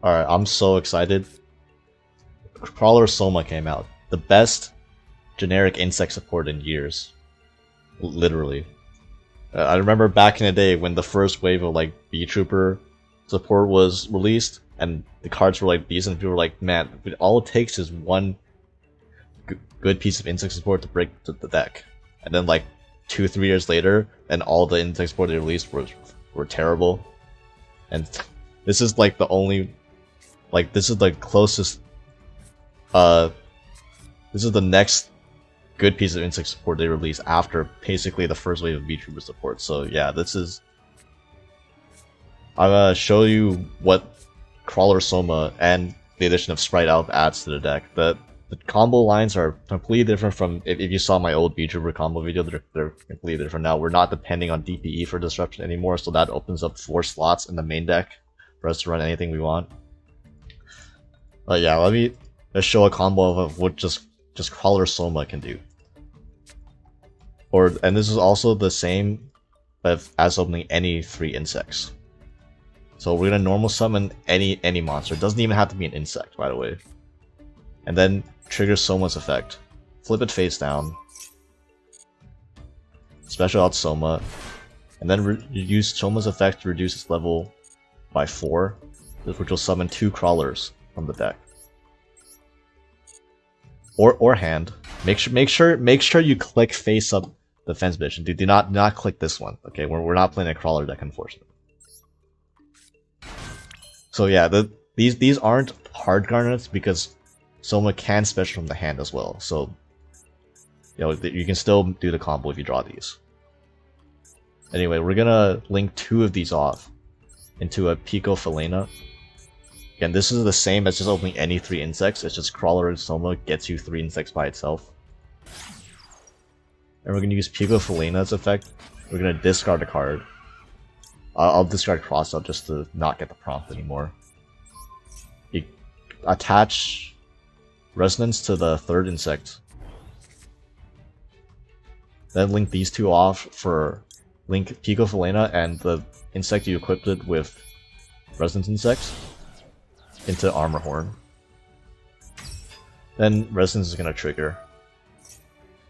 Alright, I'm so excited. Krawler Soma came out. The best generic insect support in years. Literally. I remember back in the day when the first wave of like BEETROOPER support was released, and the cards were like decent. People were like, man, all it takes is one good piece of insect support to break the deck. And then like 2-3 years later, and all the insect support they released were terrible. And this is like the only, like this is the closest, this is the next good piece of insect support they released after basically the first wave of BEETROOPER support. So yeah, this is, I'm gonna show you what Krawler Soma and the addition of Spright Elf adds to the deck. The combo lines are completely different from, if you saw my old BEETROOPER combo video, they're completely different now. We're not depending on DPE for disruption anymore, so that opens up 4 slots in the main deck for us to run anything we want. But yeah, let's show a combo of what just Krawler Soma can do. And this is also the same as opening any 3 insects. So we're gonna normal summon any monster. It doesn't even have to be an insect, by the way. And then trigger Soma's effect. Flip it face down. Special out Soma. And then use Soma's effect to reduce its level by 4, which will summon 2 crawlers from the deck. Or hand. Make sure you click face up defense mission. Do not click this one. Okay, we're not playing a crawler deck, unfortunately. So yeah, these aren't hard garnets because Soma can special from the hand as well. So you know, you can still do the combo if you draw these. Anyway, we're gonna link 2 of these off into a Pico Felina. Again, this is the same as just opening any 3 insects. It's just Krawler and Soma gets you 3 insects by itself. And we're gonna use Pico Felina's effect. We're gonna discard a card. I'll discard Cross Up just to not get the prompt anymore. You attach Resonance to the 3rd insect. Then link these 2 off for link Pico Felina and the insect you equipped it with Resonance insects into Armor Horn. Then Resonance is gonna trigger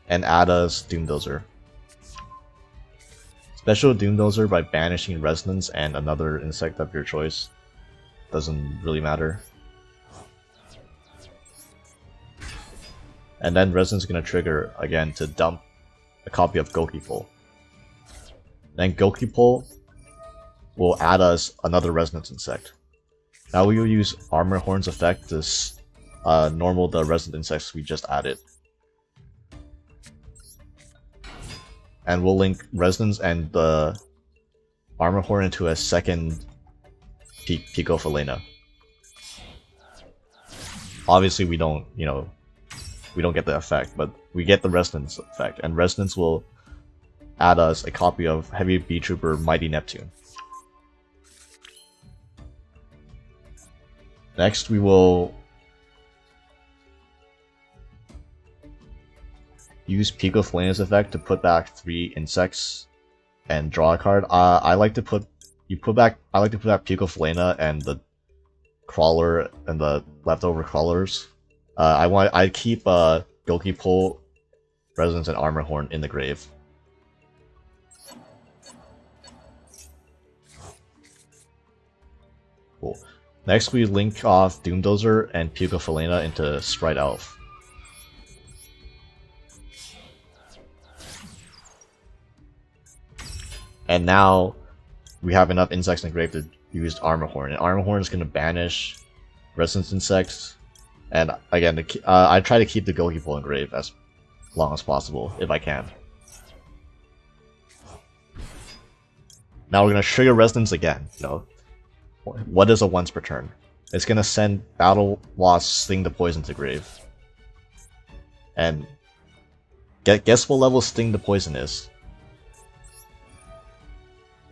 and add us Doomdozer. Special Doomdozer by banishing Resonance and another insect of your choice. Doesn't really matter. And then Resonance is going to trigger again to dump a copy of Gokipole. Then Gokipole will add us another Resonance insect. Now we will use Armor Horn's effect to normal the Resonance insects we just added. And we'll link Resonance and the Armor Horn into a second Pico Felina. Obviously we don't, you know, we don't get the effect, but we get the Resonance effect, and Resonance will add us a copy of Heavy BEETROOPER Mighty Neptune. Next we will use Pico Felina's effect to put back 3 insects and draw a card. I like to put back Pico Felina and the Krawler and the leftover crawlers. I keep Gokipole, Resonance, and Armor Horn in the grave. Cool. Next we link off Doomdozer and Pico Felina into Spright Elf. And now we have enough insects in the grave to use Armor Horn. And Armor Horn is going to banish Resonance insects. And again, I try to keep the Gokipole in grave as long as possible, if I can. Now we're going to trigger Resonance again. You know, what is a once per turn? It's going to send Battle Lost Sting the Poison to grave. And guess what level Sting the Poison is?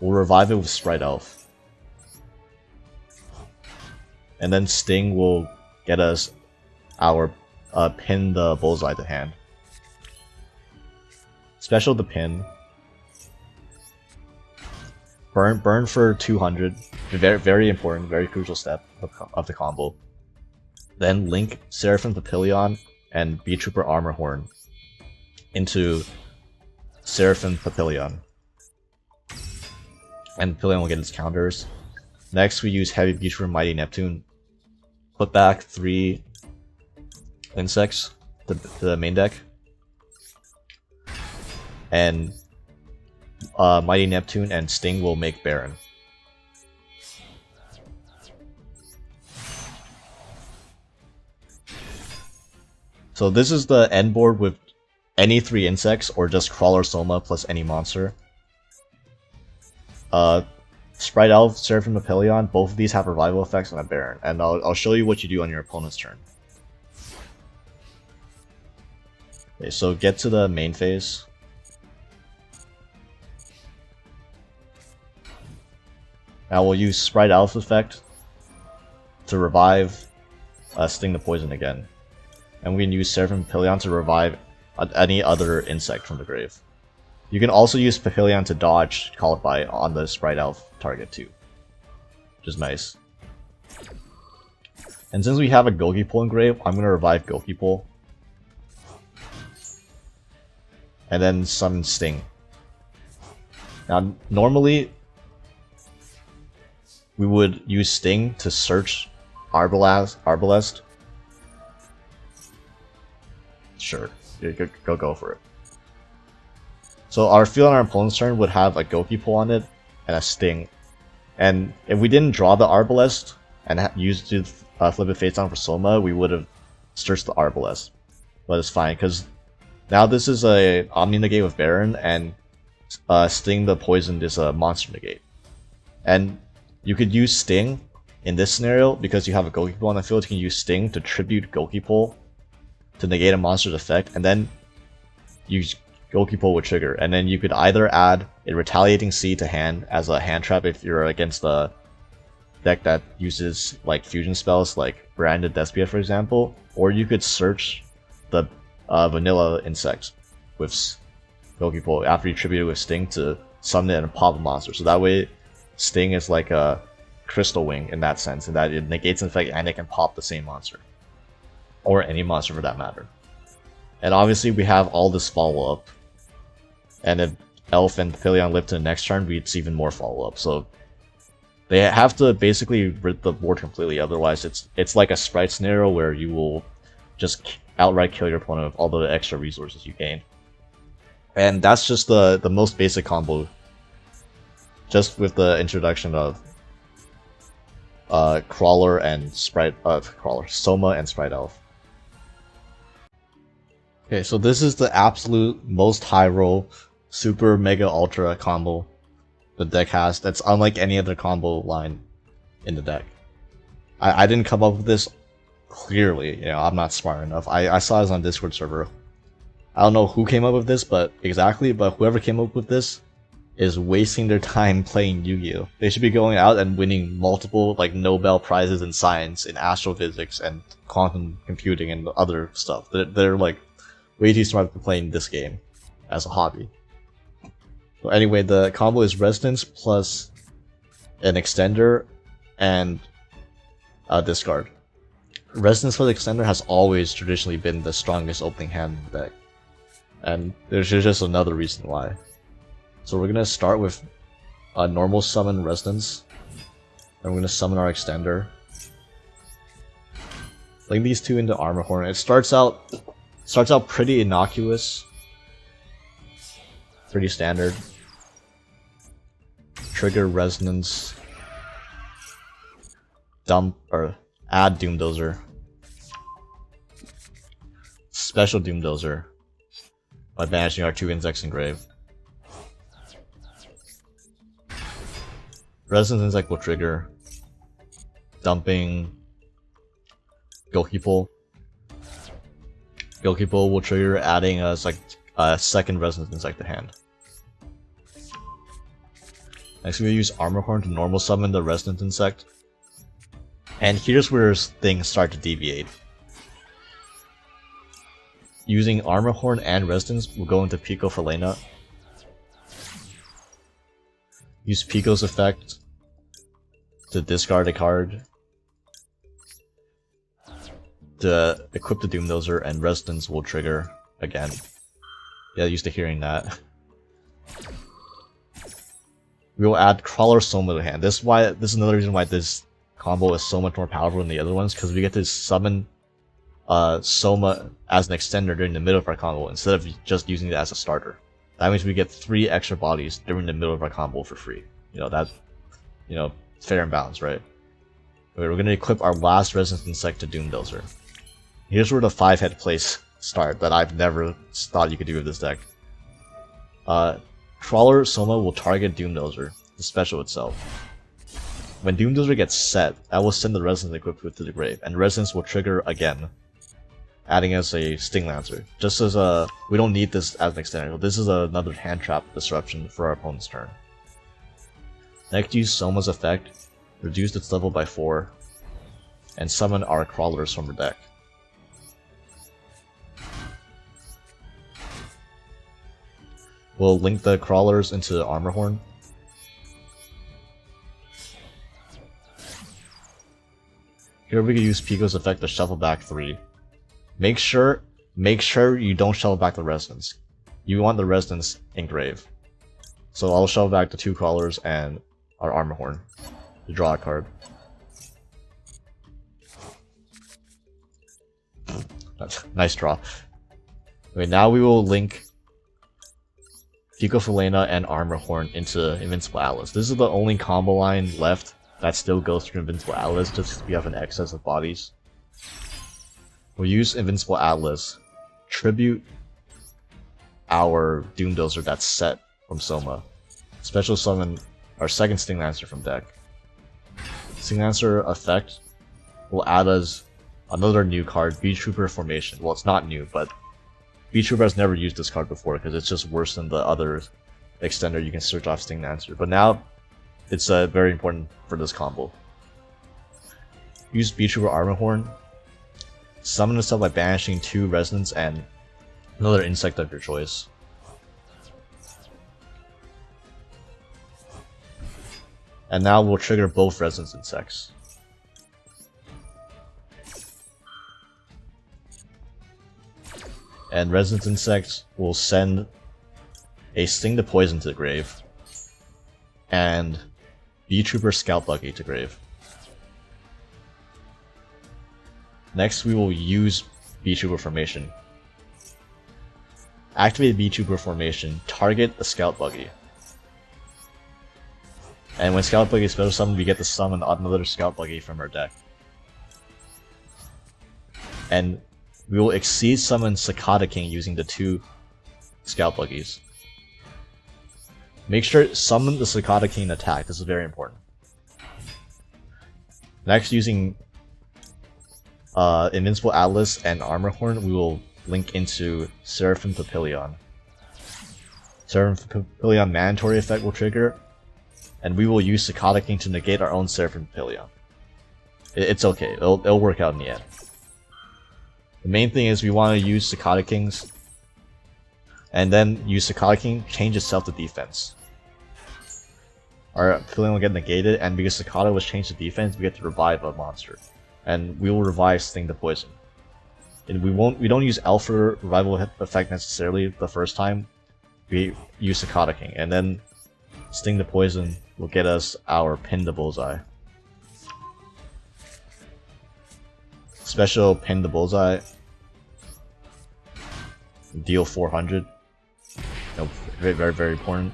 We'll revive it with Spright Elf. And then Sting will get us our pin the bullseye to hand. Special the pin. Burn for 200. Very, very important, very crucial step of the combo. Then link Seraphim Papillion and BEETROOPER Armor Horn into Seraphim Papillion. And Papillion will get its counters. Next we use Heavy BEETROOPER Mighty Neptune. Put back 3 insects to the main deck. And Mighty Neptune and Sting will make Baron. So this is the end board with any 3 insects or just Krawler Soma plus any monster. Spright Elf, Seraphim Papillion, both of these have revival effects on a Baron, and I'll show you what you do on your opponent's turn. Okay, so get to the main phase. Now we'll use Spright Elf effect to revive Sting the Poison again. And we can use Seraphim Papillion to revive any other insect from the grave. You can also use Papillion to dodge Called By on the Spright Elf target too, which is nice. And since we have a Gokipole in grave, I'm going to revive Gokipole. And then summon Sting. Now normally we would use Sting to search Arbalest. Sure, go for it. So our field on our opponent's turn would have a Gokipole on it and a Sting. And if we didn't draw the Arbalest and used to flip it face down for Soma, we would have searched the Arbalest. But it's fine, because now this is a Omni Negate with Baron, and Sting the Poison is a Monster Negate. And you could use Sting in this scenario because you have a Gokipole on the field. You can use Sting to tribute Gokipole to negate a monster's effect, and then use Gokipole with trigger. And then you could either add a Retaliating Seed to hand as a hand trap if you're against a deck that uses like fusion spells like Branded Despia, for example, or you could search the vanilla insect with Gokipole after you tribute it with Sting to summon it and pop a monster. So that way Sting is like a Crystal Wing in that sense, in that it negates an effect and it can pop the same monster. Or any monster for that matter. And obviously we have all this follow-up. And if Elf and Papillion live to the next turn, we'd see even more follow-up. So they have to basically rid the board completely, otherwise it's like a Spright scenario where you will just outright kill your opponent with all the extra resources you gain. And that's just the most basic combo, just with the introduction of Krawler and Krawler Soma and Spright Elf. Okay, so this is the absolute most high roll, super mega ultra combo the deck has. That's unlike any other combo line in the deck. I didn't come up with this clearly, you know, I'm not smart enough. I saw this on Discord server. I don't know who came up with this, but whoever came up with this is wasting their time playing Yu-Gi-Oh! They should be going out and winning multiple like Nobel Prizes in science, in astrophysics, and quantum computing, and other stuff. They're like way too smart for playing this game as a hobby. So anyway, the combo is Resonance plus an Extender and a discard. Resonance plus Extender has always traditionally been the strongest opening hand in the deck. And there's just another reason why. So we're gonna start with a normal summon Resonance. And we're gonna summon our Extender. Link these two into Armor Horn. It starts out pretty innocuous. Pretty standard. Trigger Resonance. Dump or add Doomdozer. Special Doomdozer by banishing our 2 insects in grave. Resonance Insect will trigger, dumping Gokipole. Gokipole will trigger, adding a second Resonance Insect to hand. Next, we use Armor Horn to normal summon the Resonance Insect. And here's where things start to deviate. Using Armor Horn and Resonance, we'll go into Pico for Lena. Use Pico's effect to discard a card to equip the Doomdozer, and Resonance will trigger again. Yeah, used to hearing that. We will add Krawler Soma to hand. This is another reason why this combo is so much more powerful than the other ones, because we get to summon Soma as an extender during the middle of our combo instead of just using it as a starter. That means we get 3 extra bodies during the middle of our combo for free. You know, that, you know, fair and balanced, right? Okay, we're going to equip our last Resonance Insect to Doomdozer. Here's where the 5-head plays start that I've never thought you could do with this deck. Krawler Soma will target Doomdozer to special itself. When Doomdozer gets set, that will send the Resonance equipped with to the grave, and Resonance will trigger again, adding as a Sting Lancer. Just as we don't need this as an extender. This is another hand trap disruption for our opponent's turn. Next, use Soma's effect, reduce its level by 4, and summon our Crawlers from our deck. We'll link the Crawlers into Armor Horn. Here we can use Pico's effect to shuffle back 3. Make sure you don't shuffle back the Resonance. You want the Resonance in grave. So I'll shuffle back the 2 Crawlers and our Armor Horn to draw a card. Nice draw. Okay, now we will link Pico Felena and Armor Horn into Invincible Atlas. This is the only combo line left that still goes through Invincible Atlas, just because we have an excess of bodies. We'll use Invincible Atlas, tribute our Doomdozer that's set from Soma, special summon our second Sting Lancer from deck. Sting Lancer effect will add us another new card, BEETROOPER Formation. Well, it's not new, but BEETROOPER has never used this card before because it's just worse than the other extender you can search off Sting Lancer. But now it's very important for this combo. Use BEETROOPER Armor Horn. Summon itself by banishing 2 Resonance and another insect of your choice. And now we'll trigger both Resonance insects. And Resonance Insect will send a Sting to Poison to the grave, and BEETROOPER Scout Buggy to grave. Next, we will use BEETROOPER Formation. Activate BEETROOPER Formation, target the Scout Buggy. And when Scout Buggy is special summoned, we get to summon another Scout Buggy from our deck. And we will exceed summon Cicada King using the 2 Scout Buggies. Make sure to summon the Cicada King attack, this is very important. Next, using Invincible Atlas and Armor Horn, we will link into Seraphim Papillion. Seraphim Papillion mandatory effect will trigger, and we will use Cicada King to negate our own Seraphim Papillion. It's okay, it'll work out in the end. The main thing is we want to use Cicada Kings, and then use Cicada King, change itself to defense. Our Papillion will get negated, and because Cicada was changed to defense, we get to revive a monster. And we will revive Sting to Poison. And we don't use Alpha Revival effect necessarily the first time. We use Cicada King, and then Sting to Poison will get us our Pin to Bullseye. Special Pin to Bullseye. Deal 400. Very, very, very important.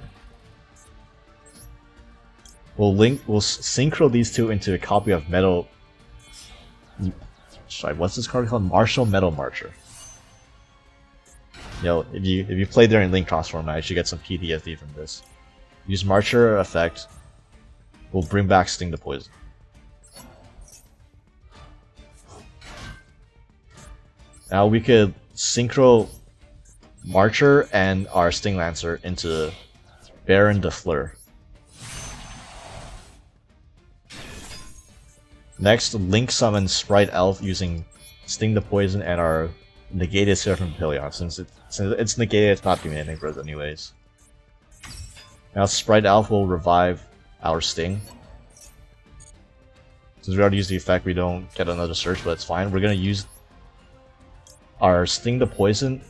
We'll synchro these 2 into a copy of Metal. Sorry, what's this card called? Martial Metal Marcher. If you play during Link Cross format, you should get some PTSD from this. Use Marcher effect. We'll bring back Sting to Poison. Now we could synchro Marcher and our Sting Lancer into Baron de Fleur. Next, Link summon Spright Elf using Sting to Poison and our negated Seraphim Papillion. Since it's negated, it's not doing anything for us anyways. Now Spright Elf will revive our Sting. Since we already used the effect, we don't get another search, but it's fine. We're gonna use our Sting to Poison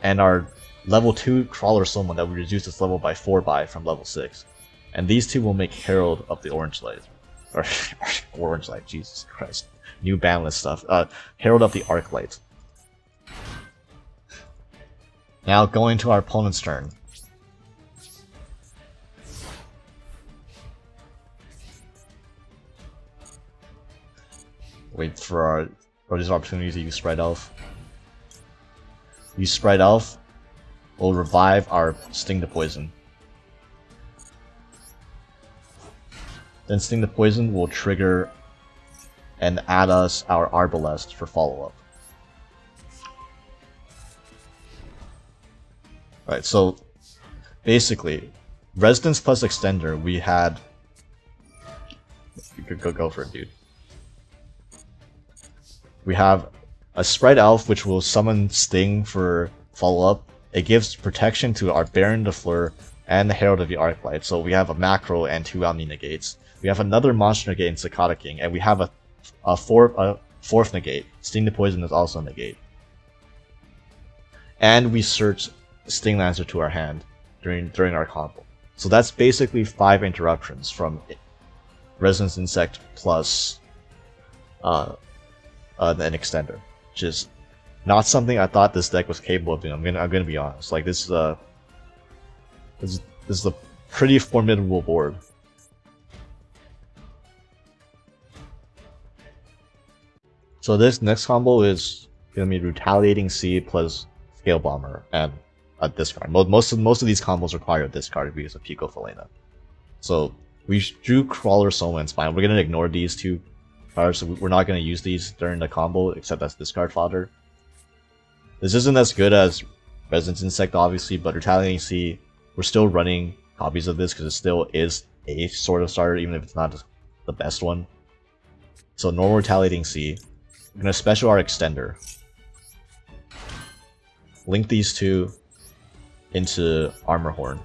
and our level 2 Krawler Soma that we reduced its level by 4 from level 6. And these two will make Herald of the Orange Light. Or, Orange Light, Jesus Christ. New banlist stuff. Herald of the Arc Light. Now going to our opponent's turn. Wait for this opportunity to use Spright Elf. Use Spright Elf. We'll revive our Sting to Poison. Then Sting to Poison will trigger and add us our Arbalest for follow-up. Right, so basically, Resonance plus Extender, we had... You could go for it, dude. We have a Spright Elf, which will summon Sting for follow-up. It gives protection to our Baron de Fleur and the Herald of the Arclight. So we have a macro and 2 Omni negates. We have another monster negate in Cicada King, and we have a fourth negate. Sting to Poison is also a negate. And we search Sting Lancer to our hand during our combo. So that's basically 5 interruptions from Resonance Insect plus an extender, which is not something I thought this deck was capable of doing. I'm gonna be honest. Like this is a pretty formidable board. So this next combo is gonna be Retaliating Sea plus Scale Bomber and a discard. Most of these combos require a discard because of Pico Felina. So we drew Krawler Soma and Spine. We're gonna ignore these two cards, so we're not gonna use these during the combo except as discard fodder. This isn't as good as Resonance Insect, obviously, but Retaliating Sea, we're still running copies of this because it still is a sort of starter, even if it's not the best one. So normal Retaliating Sea. We're gonna special our extender. Link these two into Armor Horn.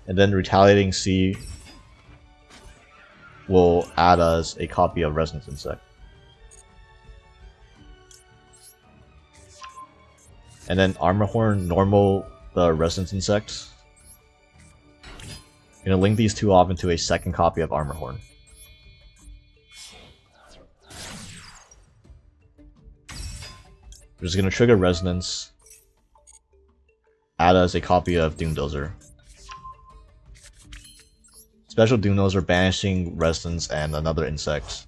And then Retaliating Sea will add us a copy of Resonance Insect. And then Armor Horn, normal the Resonance Insect. I'm gonna link these two off into a second copy of Armor Horn. We're just gonna trigger Resonance, add us a copy of Doomdozer. Special Doomdozer banishing Resonance and another insect.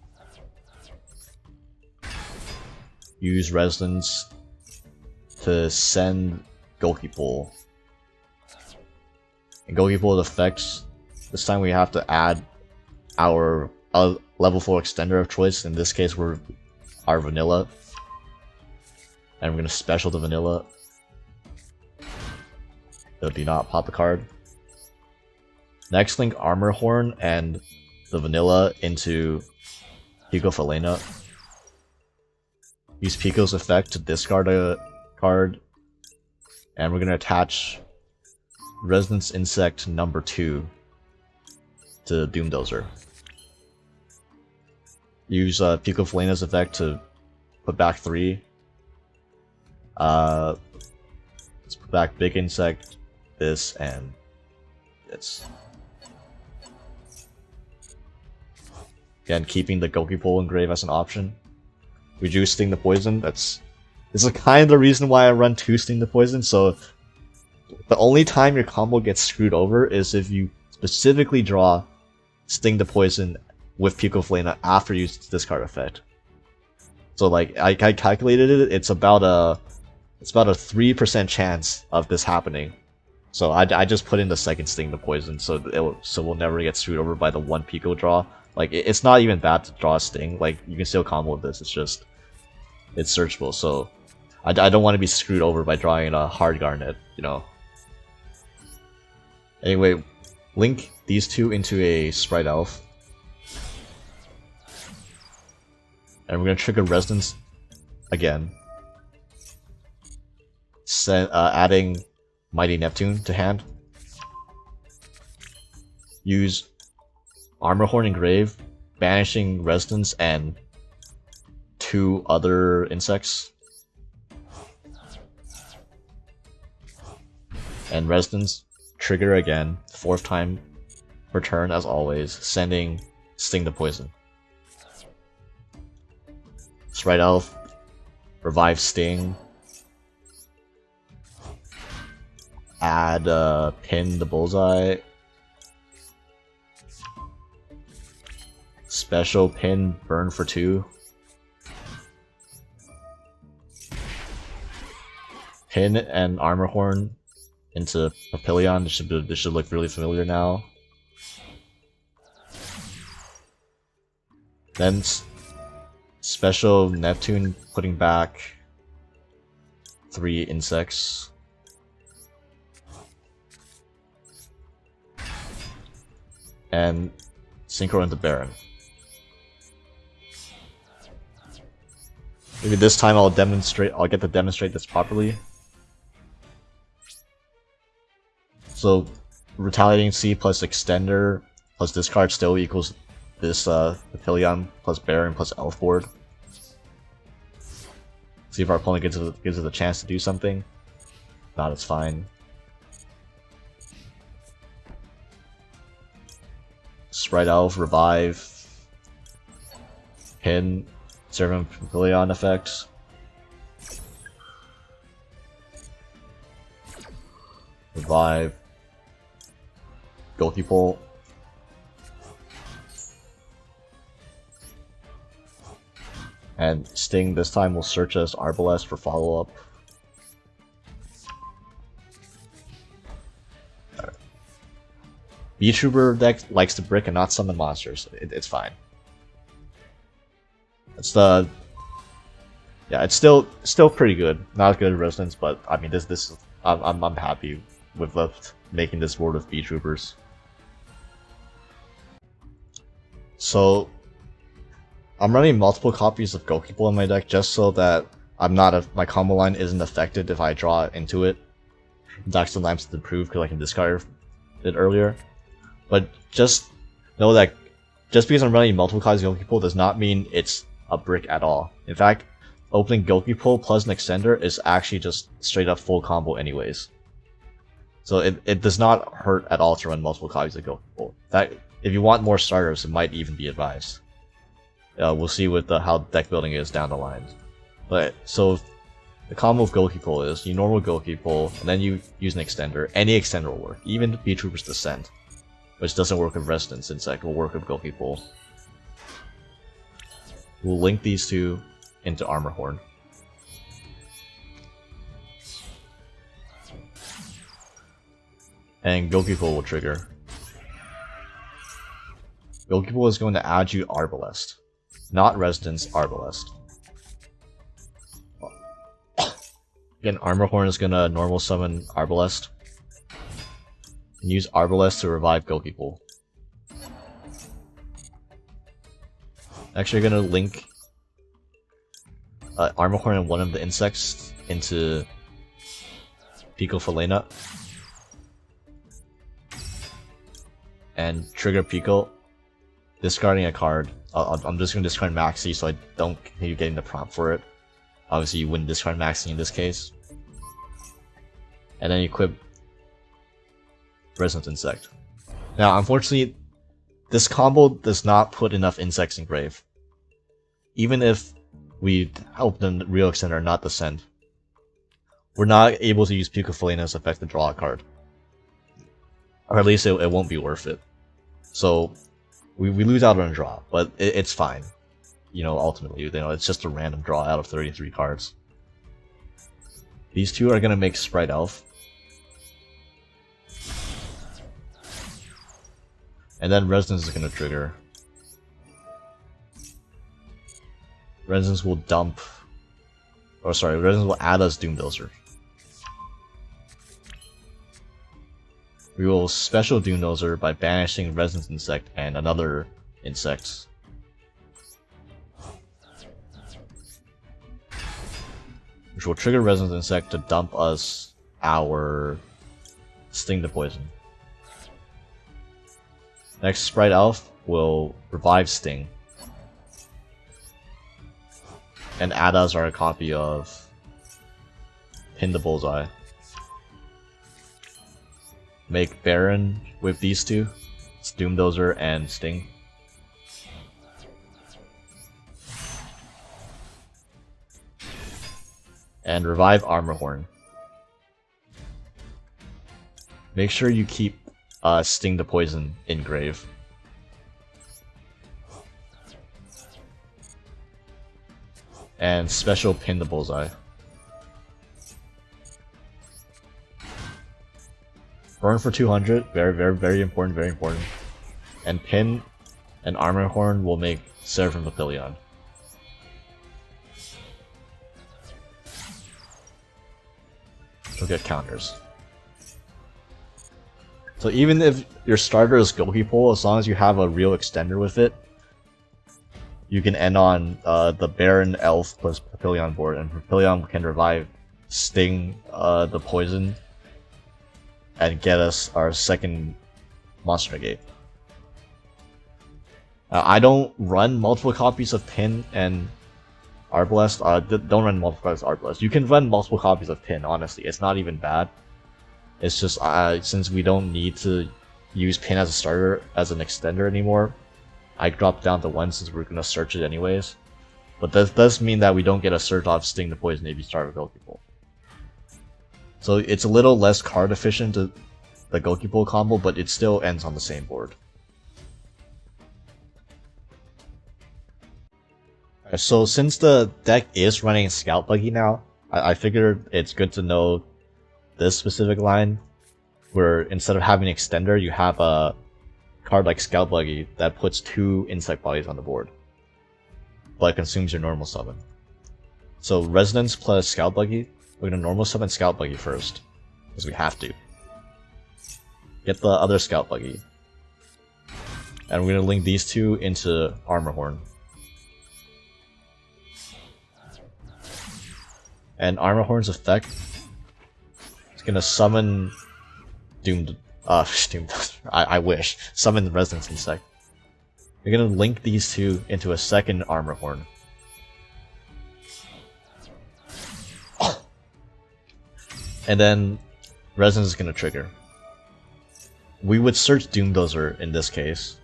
Use Resonance to send Gokipole. And Gokipole effects, this time we have to add our level 4 extender of choice. In this case, we're our vanilla. And we're going to special the vanilla. So do not pop the card. Next, link Armor Horn and the vanilla into Pico Felina. Use Pico's effect to discard a card. And we're going to attach Resonance Insect number 2 to Doomdozer. Use Pico Felina's effect to put back 3. Let's put back Big Insect, this, and this. Again, keeping the Gokipole engrave as an option. We do Sting the Poison. This is kind of the reason why I run 2 Sting the Poison. So the only time your combo gets screwed over is if you specifically draw Sting the Poison with Pico Felina after you use this card effect. So like I calculated it, it's about a 3% chance of this happening. So I just put in the second Sting the Poison, so we'll never get screwed over by the 1 Pico draw. Like it's not even bad to draw a Sting. Like you can still combo with this. It's searchable. So I don't want to be screwed over by drawing a hard Garnet, you know. Anyway, link these two into a Spright Elf. And we're going to trigger Resonance again. Adding Mighty Neptune to hand. use Armor Horn Engrave, banishing Residence and 2 other insects. And Residence, trigger again, 4th time per turn as always, sending Sting to Poison. Spright Elf, revive Sting. Add Pin the Bullseye. Special Pin Burn for 2. Pin and Armor Horn into Papillion. This should look really familiar now. Then special Neptune, putting back 3 insects. And Synchro into Baron. Maybe this time I'll get to demonstrate this properly. So, Retaliating C plus Extender plus discard still equals this Papillion plus Baron plus Elf board. See if our opponent gives it a chance to do something. If not, it's fine. Spright Elf, revive, Pin, Servant Papillion effects. Revive, Gokipole. And Sting this time will search as Arbalest for follow-up. BEETROOPER deck likes to brick and not summon monsters. It's fine. It's it's still pretty good. Not as good as Resonance, but I mean this I'm happy with making this board with BEETROOPERs. So I'm running multiple copies of Gokipole in my deck just so that my combo line isn't affected if I draw into it. Deck sometimes to improve because I can discard it earlier. But just know that just because I'm running multiple copies of Gokipole does not mean it's a brick at all. In fact, opening Gokipole plus an Extender is actually just straight up full combo anyways. So it does not hurt at all to run multiple copies of Gokipole. In fact, if you want more starters, it might even be advised. We'll see with how deck building is down the line. But so the combo of Gokipole is you normal Gokipole, and then you use an Extender. Any Extender will work, even BEETROOPER's Descent, which doesn't work with Resonance Insect, will work with Gokipole. We'll link these two into Armor Horn. And Gokipole will trigger. Gokipole is going to add you Arbalest. Not Resonance, Arbalest. Again, Armor Horn is gonna normal summon Arbalest. And use Arbalest to revive Gokipole. Actually, you're gonna link Armor Horn and one of the insects into Pico Falena. And trigger Pico, discarding a card. I'm just going to discard Maxi so I don't continue getting the prompt for it. Obviously you wouldn't discard Maxi in this case. And then equip Resonant Insect. Now unfortunately, this combo does not put enough insects in grave. Even if we help the real Extender not descend, we're not able to use Pico Falena's effect to draw a card. Or at least it won't be worth it. So we lose out on a draw, but it's fine. You know, ultimately, it's just a random draw out of 33 cards. These two are gonna make Spright Elf. And then Resonance is gonna trigger. Resonance will dump... Resonance will add us Doomdozer. We will special Doomdozer by banishing Resonance Insect and another insect. Which will trigger Resonance Insect to dump us our Sting to Poison. Next, Spright Elf will revive Sting. And add us our copy of Pin the Bullseye. Make Baron with these two. It's Doomdozer and Sting. And revive Armorhorn. Make sure you keep Sting the Poison in grave. And special Pin the Bullseye. Burn for 200, very important, very important. And Pin and Armorhorn will make Seraphim Papillion. She'll get counters. So even if your starter is Gokipole, as long as you have a real extender with it, you can end on the Baron Elf plus Papillion board, and Papillion can revive Sting the Poison and get us our second monster negate. I don't run multiple copies of Pin and Arbalest. Don't run multiple copies of Arbalest. You can run multiple copies of Pin, honestly. It's not even bad. It's just since we don't need to use Pin as a starter, as an extender anymore, I dropped down to 1 since we're going to search it anyways. But that does mean that we don't get a search off Sting the Poison if you start with Gokipole. So it's a little less card efficient to the Gokipole combo, but it still ends on the same board. Alright, so since the deck is running Scout Buggy now, I figured it's good to know this specific line, where instead of having an extender, you have a card like Scout Buggy that puts 2 insect bodies on the board, but consumes your normal summon. So Resonance plus Scout Buggy, we're gonna normal summon Scout Buggy first, because we have to. Get the other Scout Buggy. And we're gonna link these two into Armorhorn. And Armorhorn's effect is gonna summon I wish. Summon the Resonance Insect. We're gonna link these two into a second Armorhorn. And then Resonance is gonna trigger. We would search Doomdozer in this case,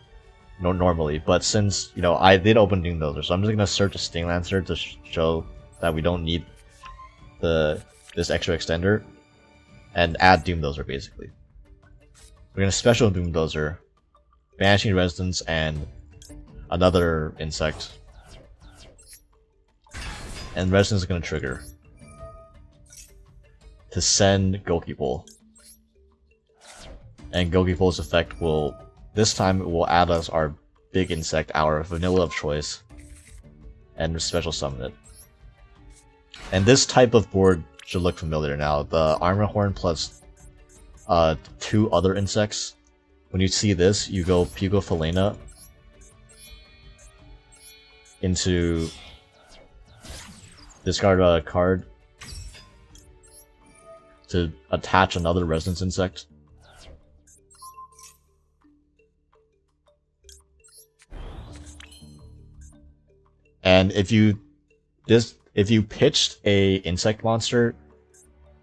normally, but since, you know, I did open Doomdozer, so I'm just gonna search a Sting Lancer to show that we don't need this extra extender, and add Doomdozer basically. We're gonna special Doomdozer, banishing Resonance and another insect, and Resonance is gonna trigger to send Gokipole. And Gokipole's effect will, this time it will add us our big insect, our vanilla of choice, and special summon it. And this type of board should look familiar now. The Armorhorn plus 2 other insects. When you see this, you go Pico Falena into discard a card to attach another Resonance Insect. And if you pitched a insect monster,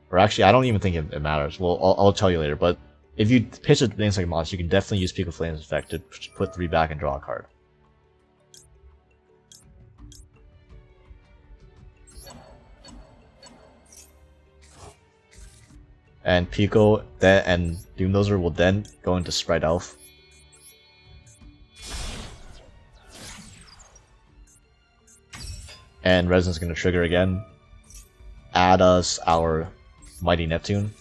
or actually I don't even think it matters. Well, I'll tell you later. But if you pitch an insect monster, you can definitely use Pico Flame's effect to put 3 back and draw a card. And Pico and Doomdozer will then go into Spright Elf. And Resonance is going to trigger again. Add us our Mighty Neptune.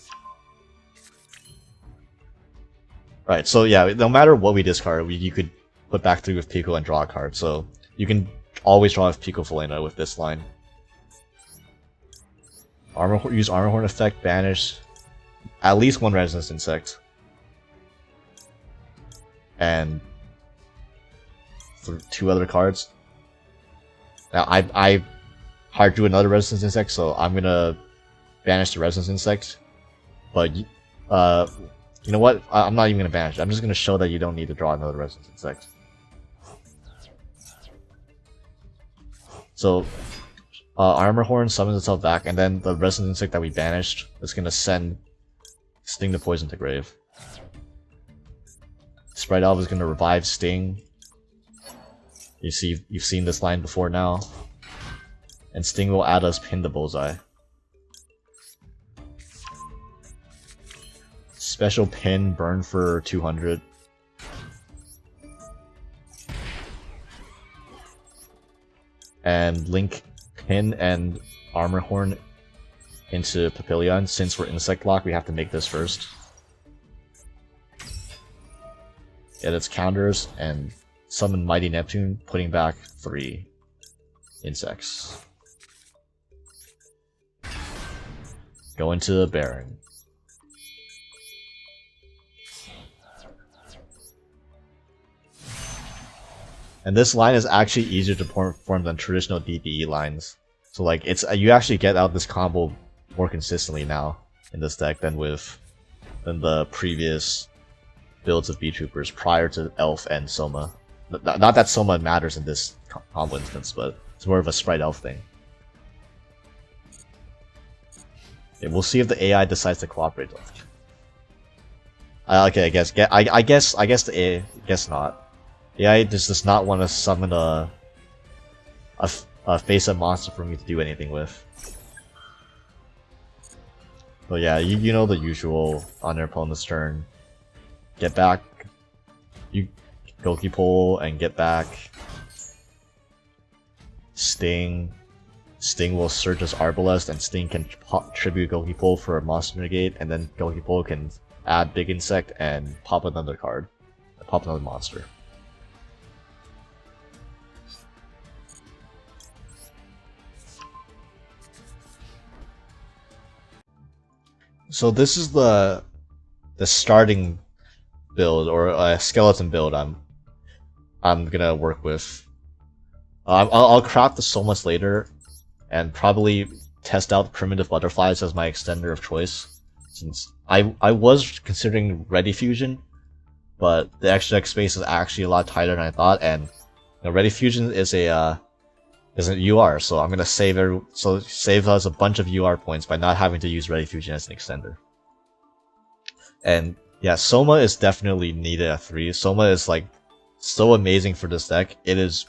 Right, so yeah, no matter what we discard, you could put back 3 with Pico and draw a card. So you can always draw with Pico Falena with this line. Use Armorhorn effect, banish at least 1 Resonance Insect. And 2 other cards. Now, I hard drew another Resonance Insect, so I'm gonna banish the Resonance Insect. But You know what? I'm not even gonna banish it. I'm just gonna show that you don't need to draw another Resonance Insect. So, Armor Horn summons itself back, and then the Resonance Insect that we banished is gonna send Sting the Poison to grave. Spright Elf is gonna revive Sting. You've seen this line before now. And Sting will add us Pin the Bullseye. Special Pin, burn for 200. And link Pin and Armor Horn into Papillion. Since we're Insect Lock, we have to make this first. Get its counters and summon Mighty Neptune, putting back 3 insects. Go into the Baron. And this line is actually easier to perform than traditional DPE lines. So like it's you actually get out this combo more consistently now in this deck than the previous builds of BEETROOPERs prior to Elf and Soma. Not that Soma matters in this combo instance, but it's more of a Spright Elf thing. Okay, we'll see if the AI decides to cooperate. Okay, I guess the AI, guess not. The AI just does not want to summon a face-up monster for me to do anything with. But yeah, you know the usual on your opponent's turn. Get back, you Gokipole and get back. Sting will search as Arbalest, and Sting can tribute Gokipole for a monster negate, and then Gokipole can add Big Insect and pop another card, pop another monster. So this is the starting build, or a skeleton build I'm gonna work with. I'll craft the Somas later, and probably test out Primitive Butterflies as my extender of choice. Since I was considering Ready Fusion, but the extra deck space is actually a lot tighter than I thought, and you know, Ready Fusion is an UR, so I'm gonna save us a bunch of UR points by not having to use Ready Fusion as an extender. And yeah, Soma is definitely needed at 3. Soma is like so amazing for this deck. It is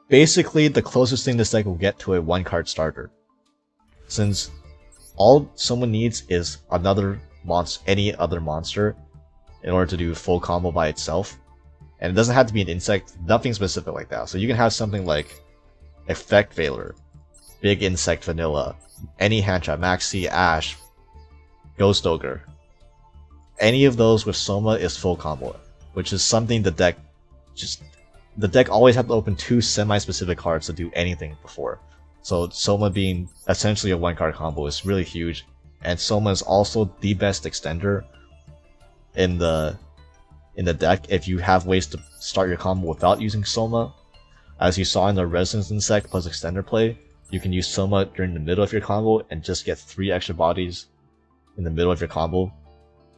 basically the closest thing this deck will get to a 1-card starter. Since all Soma needs is any other monster in order to do full combo by itself. And it doesn't have to be an insect, nothing specific like that. So you can have something like Effect Veiler, Big Insect Vanilla, any hand trap, Maxi, Ash, Ghost Ogre. Any of those with Soma is full combo, which is something the deck always had to open 2 semi-specific cards to do anything before. So Soma being essentially a 1-card combo is really huge, and Soma is also the best extender in the deck if you have ways to start your combo without using Soma. As you saw in the Resonance Insect plus extender play, you can use Soma during the middle of your combo and just get 3 extra bodies in the middle of your combo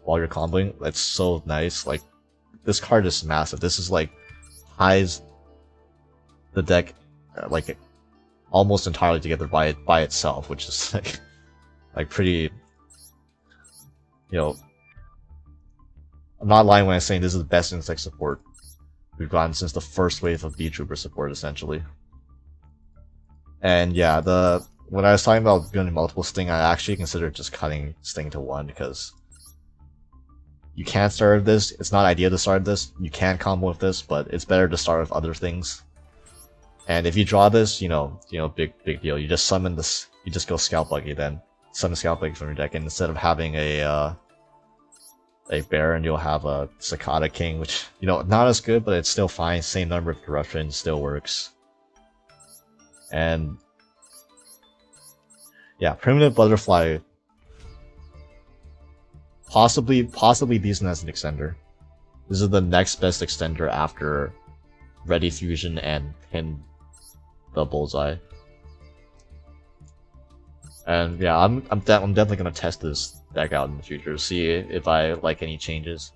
while you're comboing. That's so nice. Like, this card is massive. This is like ties the deck like almost entirely together by itself, which is like pretty, you know, I'm not lying when I'm saying this is the best insect support we've gotten since the first wave of BEETROOPER support, essentially. And yeah, when I was talking about doing multiple Sting, I actually considered just cutting Sting to 1, because you can't start with this. It's not ideal to start this. You can combo with this, but it's better to start with other things. And if you draw this, you know, big deal. You just summon this. You just go Scout Buggy, then summon Scout Buggy from your deck, and instead of having a Baron, you'll have a Cicada King, which, you know, not as good, but it's still fine. Same number of corruption, still works. And yeah, Primitive Butterfly, possibly decent as an extender. This is the next best extender after Ready Fusion and Pin the Bullseye. And yeah, I'm definitely gonna test this deck out in the future, see if I like any changes.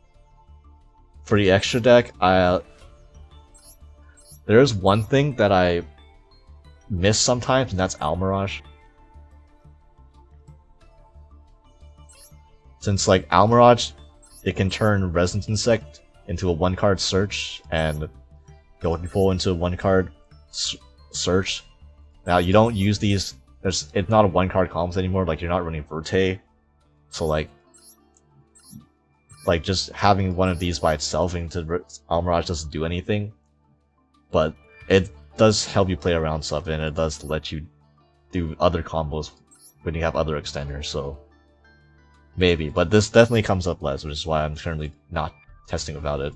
For the extra deck, there's one thing that I miss sometimes, and that's Almirage. Since like Almirage, it can turn Resonant Insect into a 1-card search and Gokipole into a 1-card search. Now you don't use these. It's not a 1-card combos anymore. Like you're not running Verte, so like just having one of these by itself into Almirage doesn't do anything. But it does help you play around stuff, and it does let you do other combos when you have other extenders. So maybe, but this definitely comes up less, which is why I'm currently not testing about it.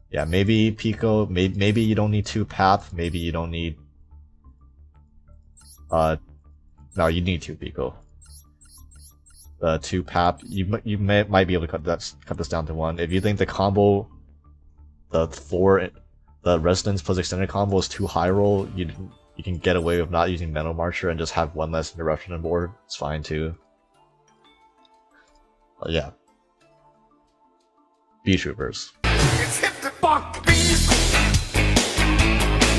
Yeah, maybe Pico. Maybe you don't need 2 Path. Maybe you don't need. No, you need 2 Pico. 2 Path. You might be able to cut this down to 1 if you think the combo, the Resonance plus Extended combo is too high roll. You can get away with not using Mental Marcher and just have 1 less interruption on board. It's fine too. Yeah. BEETROOPERS. It's hip to fuck